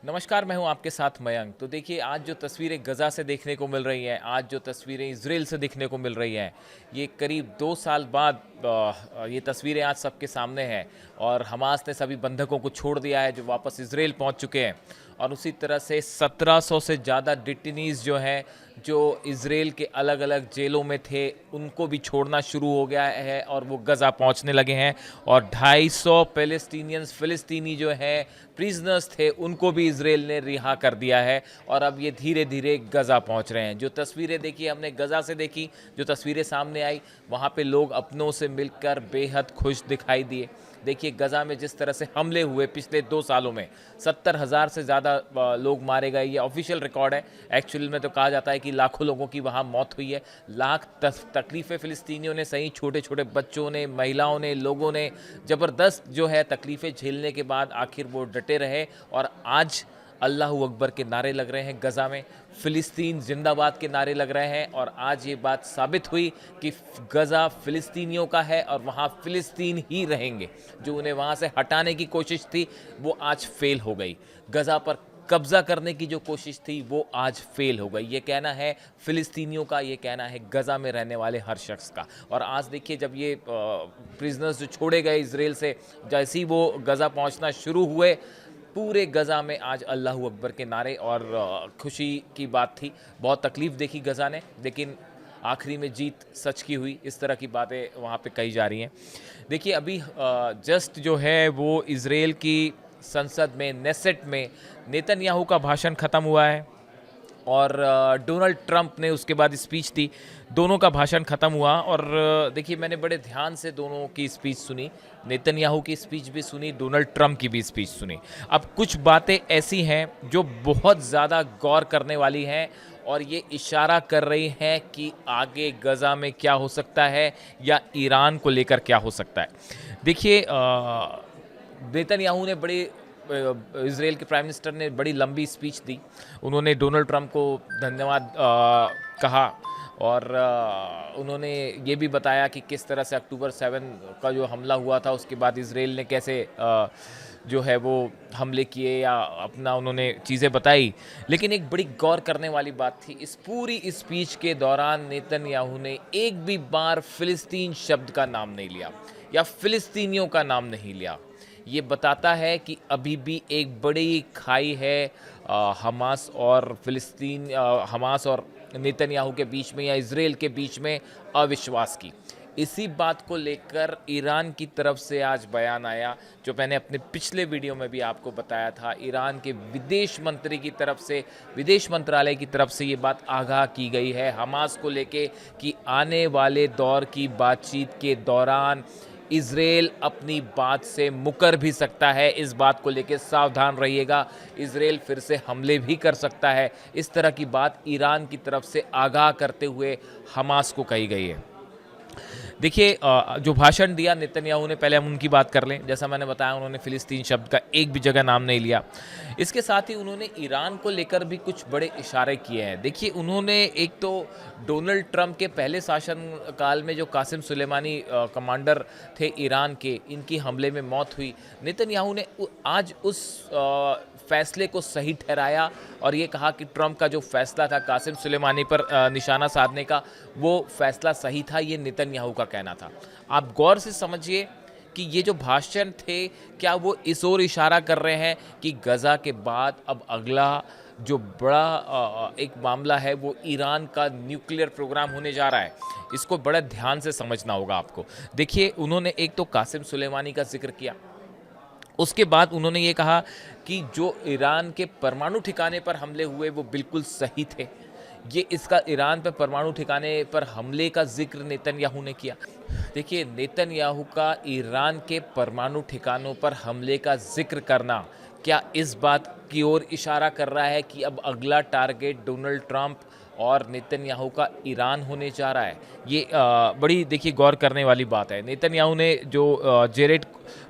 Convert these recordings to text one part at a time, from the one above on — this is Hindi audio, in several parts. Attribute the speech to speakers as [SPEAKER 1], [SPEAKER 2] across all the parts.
[SPEAKER 1] नमस्कार, मैं हूं आपके साथ मयंक। तो देखिए, आज जो तस्वीरें गज़ा से देखने को मिल रही हैं, आज जो तस्वीरें इज़राइल से देखने को मिल रही हैं, ये करीब 2 साल बाद ये तस्वीरें आज सबके सामने हैं। और हमास ने सभी बंधकों को छोड़ दिया है जो वापस इज़राइल पहुंच चुके हैं। और उसी तरह से 1700 से ज़्यादा डिटेनीज़ जो हैं, जो इज़राइल के अलग-अलग जेलों में थे, उनको भी छोड़ना शुरू हो गया है और वो गज़ा पहुंचने लगे हैं। और 250 फ़िलिस्तीनी जो हैं प्रिजनर्स थे, उनको भी इज़राइल ने रिहा कर दिया है और अब ये धीरे-धीरे गज़ा पहुंच रहे हैं। जो तस्वीरें देखी हमने गज़ा से देखी, जो तस्वीरें सामने आई, वहाँ पे लोग अपनों से मिलकर बेहद खुश दिखाई दिए। देखिए, गज़ा में जिस तरह से हमले हुए पिछले 2 सालों में, 70,000 से ज़्यादा लोग मारे गए। ये ऑफिशियल रिकॉर्ड है। एक्चुअल में तो कहा जाता है कि लाखों लोगों की वहाँ मौत हुई है। लाख तकलीफ़ें फ़िलिस्तीनियों ने सही, छोटे-छोटे बच्चों ने, महिलाओं ने, लोगों ने ज़बरदस्त जो है तकलीफ़ें झेलने के बाद आखिर वो डटे रहे। और आज अल्लाहू अकबर के नारे लग रहे हैं गज़ा में, फ़िलिस्तीन ज़िंदाबाद के नारे लग रहे हैं। और आज ये बात साबित हुई कि गज़ा फ़िलिस्तीनियों का है और वहाँ फ़िलिस्तीन ही रहेंगे। जो उन्हें वहाँ से हटाने की कोशिश थी, वो आज फ़ेल हो गई। गज़ा पर कब्ज़ा करने की जो कोशिश थी, वो आज फ़ेल हो गई। ये कहना है फ़िलिस्तीनियों का, ये कहना है गज़ा में रहने वाले हर शख्स का। और आज देखिए, जब ये प्रिजनर्स जो छोड़े गए इज़राइल से, जैसे ही वो गज़ा पहुँचना शुरू हुए, पूरे गज़ा में आज अल्लाहू अकबर के नारे और खुशी की बात थी। बहुत तकलीफ़ देखी गज़ा ने, लेकिन आखिरी में जीत सच की हुई। इस तरह की बातें वहाँ पे कही जा रही हैं। देखिए, अभी जस्ट जो है वो इज़राइल की संसद में, नेसेट में नेतन्याहू का भाषण ख़त्म हुआ है और डोनाल्ड ट्रंप ने उसके बाद स्पीच दी। दोनों का भाषण ख़त्म हुआ और देखिए, मैंने बड़े ध्यान से दोनों की स्पीच सुनी। नेतन्याहू की स्पीच भी सुनी, डोनाल्ड ट्रंप की भी स्पीच सुनी। अब कुछ बातें ऐसी हैं जो बहुत ज़्यादा गौर करने वाली हैं और ये इशारा कर रही हैं कि आगे गज़ा में क्या हो सकता है या ईरान को लेकर क्या हो सकता है। देखिए, नेतन्याहू ने बड़ी इज़राइल के प्राइम मिनिस्टर ने बड़ी लंबी स्पीच दी। उन्होंने डोनाल्ड ट्रंप को धन्यवाद कहा और उन्होंने ये भी बताया कि किस तरह से अक्टूबर 7 का जो हमला हुआ था, उसके बाद इज़राइल ने कैसे जो है वो हमले किए या अपना उन्होंने चीज़ें बताई। लेकिन एक बड़ी गौर करने वाली बात थी, इस पूरी स्पीच के दौरान नेतन्याहू ने एक भी बार फ़िलिस्तीन शब्द का नाम नहीं लिया या फ़िलिस्तीनियों का नाम नहीं लिया। ये बताता है कि अभी भी एक बड़ी खाई है हमास और फ़िलिस्तीन, हमास और नेतन्याहू के बीच में या इज़राइल के बीच में अविश्वास की। इसी बात को लेकर ईरान की तरफ से आज बयान आया, जो मैंने अपने पिछले वीडियो में भी आपको बताया था। ईरान के विदेश मंत्री की तरफ से, विदेश मंत्रालय की तरफ से ये बात आगाह की गई है हमास को लेके कि आने वाले दौर की बातचीत के दौरान इज़राइल अपनी बात से मुकर भी सकता है। इस बात को लेके सावधान रहिएगा, इज़राइल फिर से हमले भी कर सकता है। इस तरह की बात ईरान की तरफ से आगाह करते हुए हमास को कही गई है। देखिए, जो भाषण दिया नेतन्याहू ने, पहले हम उनकी बात कर लें। जैसा मैंने बताया, उन्होंने फ़िलिस्तीन शब्द का एक भी जगह नाम नहीं लिया। इसके साथ ही उन्होंने ईरान को लेकर भी कुछ बड़े इशारे किए हैं। देखिए, उन्होंने एक तो डोनाल्ड ट्रंप के पहले शासनकाल में जो कासिम सुलेमानी कमांडर थे ईरान के, इनकी हमले में मौत हुई। नेतन्याहू ने आज उस फैसले को सही ठहराया और ये कहा कि ट्रंप का जो फैसला था कासिम सुलेमानी पर निशाना साधने का, वो फैसला सही था। ये नेतन्याहू का कहना था। आप गौर से समझिए कि ये जो भाषण थे, क्या वो इस ओर इशारा कर रहे हैं कि गज़ा के बाद अब अगला जो बड़ा एक मामला है, वो ईरान का न्यूक्लियर प्रोग्राम होने जा रहा है। इसको बड़ा ध्यान से समझना होगा आपको। देखिए, उन्होंने एक तो कासिम सुलेमानी का जिक्र किया, उसके बाद उन्होंने ये कहा कि जो ईरान के परमाणु ठिकाने पर हमले हुए, वो बिल्कुल सही थे। ये इसका ईरान पर परमाणु ठिकाने पर हमले का जिक्र नेतन्याहू ने किया। देखिए, नेतन्याहू का ईरान के परमाणु ठिकानों पर हमले का जिक्र करना क्या इस बात की ओर इशारा कर रहा है कि अब अगला टारगेट डोनाल्ड ट्रंप और नेतन्याहू का ईरान होने जा रहा है? ये बड़ी देखिए गौर करने वाली बात है। नेतन्याहू ने जो जेरेड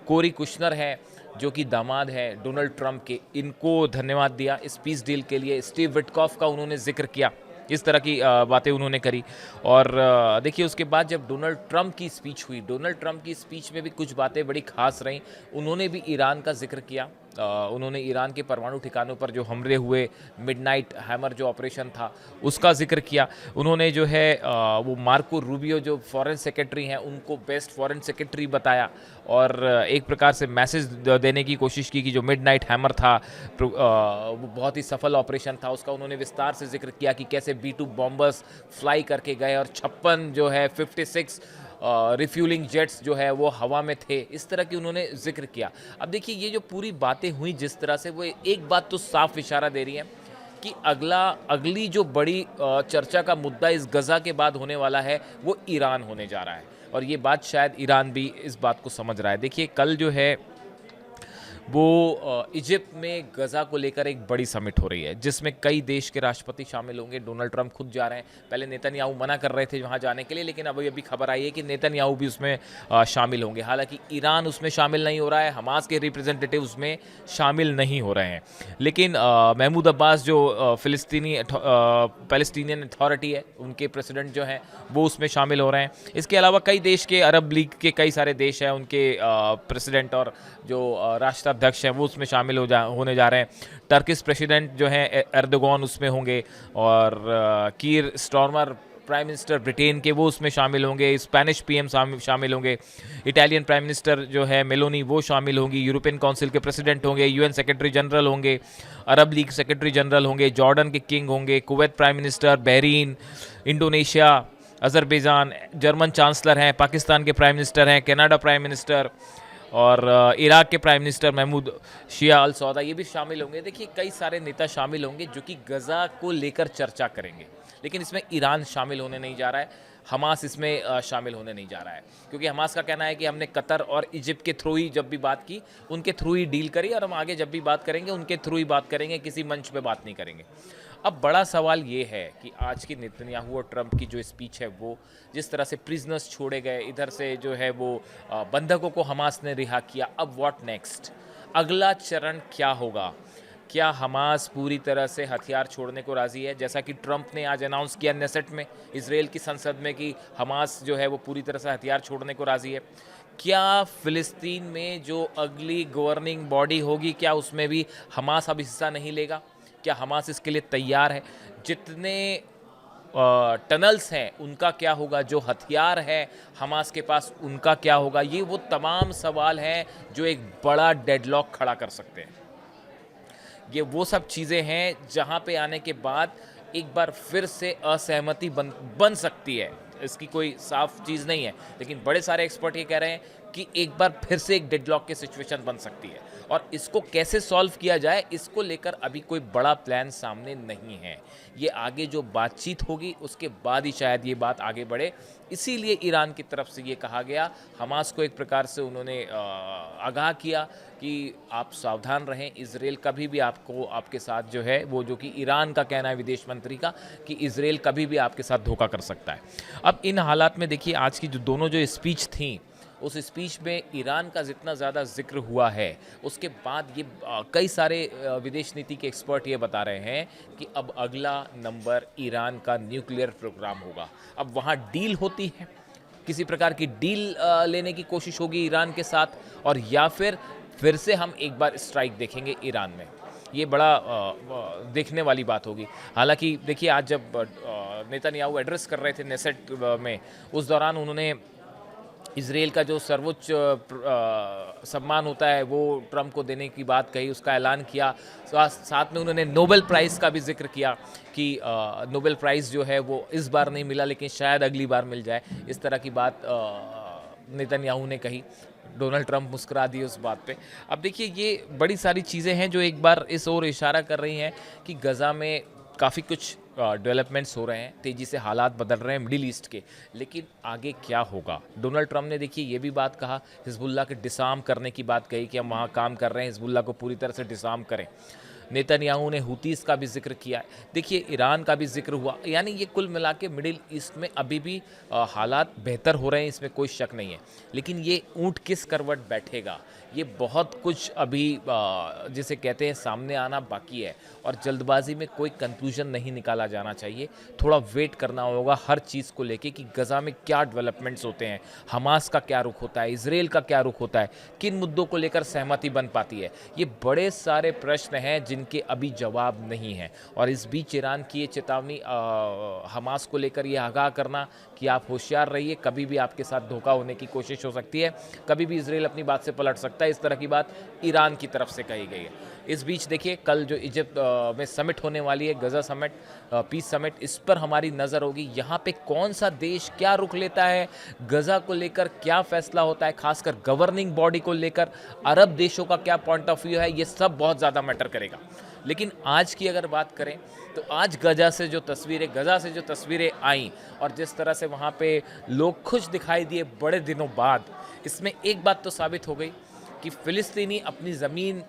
[SPEAKER 1] कोरी कुशनर हैं, जो कि दामाद हैं डोनाल्ड ट्रंप के, इनको धन्यवाद दिया इस पीस डील के लिए। स्टीव विटकॉफ का उन्होंने जिक्र किया। इस तरह की बातें उन्होंने करी। और देखिए, उसके बाद जब डोनाल्ड ट्रंप की स्पीच हुई, डोनाल्ड ट्रंप की स्पीच में भी कुछ बातें बड़ी खास रहीं। उन्होंने भी ईरान का जिक्र किया उन्होंने ईरान के परमाणु ठिकानों पर जो हमले हुए, मिडनाइट हैमर जो ऑपरेशन था उसका जिक्र किया। उन्होंने जो है वो मार्को रूबियो जो फॉरेन सेक्रेटरी हैं उनको बेस्ट फॉरेन सेक्रेटरी बताया और एक प्रकार से मैसेज देने की कोशिश की कि जो मिडनाइट हैमर था वो बहुत ही सफल ऑपरेशन था। उसका उन्होंने विस्तार से जिक्र किया कि कैसे B-2 बॉम्बर्स फ्लाई करके गए और 56 जो है 56 रिफ्यूलिंग जेट्स जो है वो हवा में थे। इस तरह की उन्होंने जिक्र किया। अब देखिए ये जो पूरी बातें हुई जिस तरह से, वो एक बात तो साफ इशारा दे रही है कि अगली जो बड़ी चर्चा का मुद्दा इस गज़ा के बाद होने वाला है वो ईरान होने जा रहा है और ये बात शायद ईरान भी इस बात को समझ रहा है। देखिए कल जो है वो इजिप्ट में गज़ा को लेकर एक बड़ी समिट हो रही है जिसमें कई देश के राष्ट्रपति शामिल होंगे। डोनाल्ड ट्रंप खुद जा रहे हैं। पहले नेतन्याहू मना कर रहे थे वहाँ जाने के लिए, लेकिन अभी खबर आई है कि नेतन्याहू भी उसमें शामिल होंगे। हालांकि ईरान उसमें शामिल नहीं हो रहा है, हमास के रिप्रेजेंटेटिव उसमें शामिल नहीं हो रहे हैं, लेकिन महमूद अब्बास जो पैलेस्टीनियन अथॉरिटी है उनके प्रेसिडेंट जो हैं वो उसमें शामिल हो रहे हैं। इसके अलावा कई देश के, अरब लीग के कई सारे देश हैं, उनके प्रेसिडेंट और जो राष्ट्राध्यक्ष हैं वो उसमें शामिल होने जा रहे हैं। टर्किश प्रेसिडेंट जो हैं एर्दोगन उसमें होंगे और कीर स्टारमर प्राइम मिनिस्टर ब्रिटेन के वो उसमें शामिल होंगे। स्पेनिश पीएम शामिल होंगे। इटालियन प्राइम मिनिस्टर जो है मेलोनी वो शामिल होंगी। यूरोपियन काउंसिल के प्रेसिडेंट होंगे। यूएन सेक्रेटरी जनरल होंगे। अरब लीग सेक्रेटरी जनरल होंगे। जॉर्डन के किंग होंगे। Kuwait prime minister, Bahrain, Indonesia, Azerbaijan, German chancellor हैं, पाकिस्तान के प्राइम मिनिस्टर हैं, कनाडा प्राइम मिनिस्टर और इराक के प्राइम मिनिस्टर महमूद शिया अल सौदा ये भी शामिल होंगे। देखिए कई सारे नेता शामिल होंगे जो कि गज़ा को लेकर चर्चा करेंगे, लेकिन इसमें ईरान शामिल होने नहीं जा रहा है, हमास इसमें शामिल होने नहीं जा रहा है, क्योंकि हमास का कहना है कि हमने कतर और इजिप्ट के थ्रू ही जब भी बात की उनके थ्रू ही डील करी और हम आगे जब भी बात करेंगे उनके थ्रू ही बात करेंगे, किसी मंच पे बात नहीं करेंगे। अब बड़ा सवाल ये है कि आज की नेतन्याहू और ट्रंप की जो स्पीच है वो जिस तरह से प्रिजनर्स छोड़े गए, इधर से जो है वो बंधकों को हमास ने रिहा किया, अब व्हाट नेक्स्ट, अगला चरण क्या होगा? क्या हमास पूरी तरह से हथियार छोड़ने को राज़ी है, जैसा कि ट्रंप ने आज अनाउंस किया नेसेट में, इजराइल की संसद में, कि हमास जो है वो पूरी तरह से हथियार छोड़ने को राज़ी है? क्या फ़िलिस्तीन में जो अगली गवर्निंग बॉडी होगी क्या उसमें भी हमास अब हिस्सा नहीं लेगा? क्या हमास इसके लिए तैयार है? जितने टनल्स हैं उनका क्या होगा? जो हथियार है हमास के पास उनका क्या होगा? ये वो तमाम सवाल हैं जो एक बड़ा डेडलॉक खड़ा कर सकते हैं। ये वो सब चीज़ें हैं जहाँ पे आने के बाद एक बार फिर से असहमति बन सकती है। इसकी कोई साफ चीज़ नहीं है, लेकिन बड़े सारे एक्सपर्ट ये कह रहे हैं कि एक बार फिर से एक डेडलॉक की सिचुएशन बन सकती है और इसको कैसे सॉल्व किया जाए इसको लेकर अभी कोई बड़ा प्लान सामने नहीं है। ये आगे जो बातचीत होगी उसके बाद ही शायद ये बात आगे बढ़े। इसीलिए ईरान की तरफ से ये कहा गया, हमास को एक प्रकार से उन्होंने आगाह किया कि आप सावधान रहें, इजराइल कभी भी आपको, आपके साथ जो है वो, जो कि ईरान का कहना है विदेश मंत्री का, कि इजराइल कभी भी आपके साथ धोखा कर सकता है। अब इन हालात में देखिए आज की जो दोनों जो स्पीच थी उस स्पीच में ईरान का जितना ज़्यादा जिक्र हुआ है उसके बाद ये कई सारे विदेश नीति के एक्सपर्ट ये बता रहे हैं कि अब अगला नंबर ईरान का न्यूक्लियर प्रोग्राम होगा। अब वहाँ डील होती है, किसी प्रकार की डील लेने की कोशिश होगी ईरान के साथ, और या फिर से हम एक बार स्ट्राइक देखेंगे ईरान में। ये बड़ा देखने वाली बात होगी। हालांकि देखिए आज जब नेतन्याहू एड्रेस कर रहे थे नेसेट में, उस दौरान उन्होंने इजराइल का जो सर्वोच्च सम्मान होता है वो ट्रंप को देने की बात कही, उसका ऐलान किया। साथ में उन्होंने नोबेल प्राइज़ का भी जिक्र किया कि नोबेल प्राइज़ जो है वो इस बार नहीं मिला लेकिन शायद अगली बार मिल जाए, इस तरह की बात नेतन्याहू ने कही। डोनाल्ड ट्रंप मुस्कुरा दिए उस बात पे। अब देखिए ये बड़ी सारी चीज़ें हैं जो एक बार इस ओर इशारा कर रही हैं कि गज़ा में काफ़ी कुछ डेवलपमेंट्स हो रहे हैं, तेज़ी से हालात बदल रहे हैं मिडिल ईस्ट के, लेकिन आगे क्या होगा? डोनाल्ड ट्रंप ने देखिए ये भी बात कहा, हिजबुल्लाह के डिसार्म करने की बात कही कि हम वहाँ काम कर रहे हैं, हिजबुल्लाह को पूरी तरह से डिसार्म करें। नेतन्याहू ने हुतीस का भी जिक्र किया है, देखिए ईरान का भी जिक्र हुआ, यानी ये कुल मिला के मिडिल ईस्ट में अभी भी हालात बेहतर हो रहे हैं, इसमें कोई शक नहीं है। लेकिन ये ऊँट किस करवट बैठेगा, ये बहुत कुछ अभी जिसे कहते हैं सामने आना बाकी है, और जल्दबाजी में कोई कंक्लूजन नहीं निकाला जाना चाहिए। थोड़ा वेट करना होगा हर चीज़ को लेके कि गज़ा में क्या डेवलपमेंट्स होते हैं, हमास का क्या रुख होता है, इजराइल का क्या रुख होता है, किन मुद्दों को लेकर सहमति बन पाती है। ये बड़े सारे प्रश्न हैं जिनके अभी जवाब नहीं हैं। और इस बीच ईरान की ये चेतावनी हमास को लेकर ये आगाह करना कि आप होशियार रहिए, कभी भी आपके साथ धोखा होने की कोशिश हो सकती है, कभी भी इजराइल अपनी बात से पलट सकता है, इस तरह की बात ईरान की तरफ से कही गई है। इस बीच देखिए कल जो इजिप्ट में समिट होने वाली है, गज़ा समिट, पीस समिट, इस पर हमारी नज़र होगी। यहाँ पे कौन सा देश क्या रुख लेता है, गज़ा को लेकर क्या फैसला होता है, खासकर गवर्निंग बॉडी को लेकर अरब देशों का क्या पॉइंट ऑफ व्यू है, ये सब बहुत ज़्यादा मैटर करेगा। लेकिन आज की अगर बात करें तो आज गज़ा से जो तस्वीरें आईं और जिस तरह से वहाँ पे लोग खुश दिखाई दिए बड़े दिनों बाद, इसमें एक बात तो साबित हो गई कि फ़िलिस्तीनी अपनी ज़मीन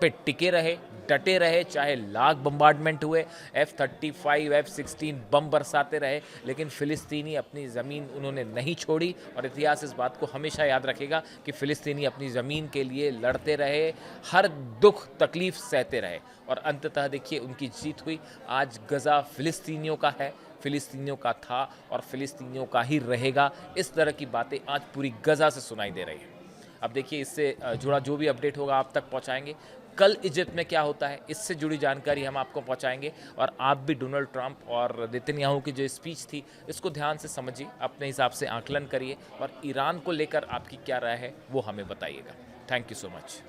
[SPEAKER 1] पे टिके रहे, डटे रहे, चाहे लाख बम्बार्डमेंट हुए, F-35, F-16 बम बरसाते रहे, लेकिन फ़िलिस्तीनी अपनी ज़मीन उन्होंने नहीं छोड़ी। और इतिहास इस बात को हमेशा याद रखेगा कि फ़िलिस्तीनी अपनी ज़मीन के लिए लड़ते रहे, हर दुख तकलीफ़ सहते रहे, और अंततः देखिए उनकी जीत हुई। आज गज़ा फ़िलिस्तीनियों का है, फ़िलिस्तीनियों का था और फ़िलिस्तीनियों का ही रहेगा। इस तरह की बातें आज पूरी गज़ा से सुनाई दे रही हैं। अब देखिए इससे जुड़ा जो भी अपडेट होगा आप तक पहुंचाएंगे। कल इजिप्ट में क्या होता है, इससे जुड़ी जानकारी हम आपको पहुंचाएंगे, और आप भी डोनाल्ड ट्रंप और नेतन्याहू की जो स्पीच थी इसको ध्यान से समझिए, अपने हिसाब से आकलन करिए, और ईरान को लेकर आपकी क्या राय है वो हमें बताइएगा। Thank you so much.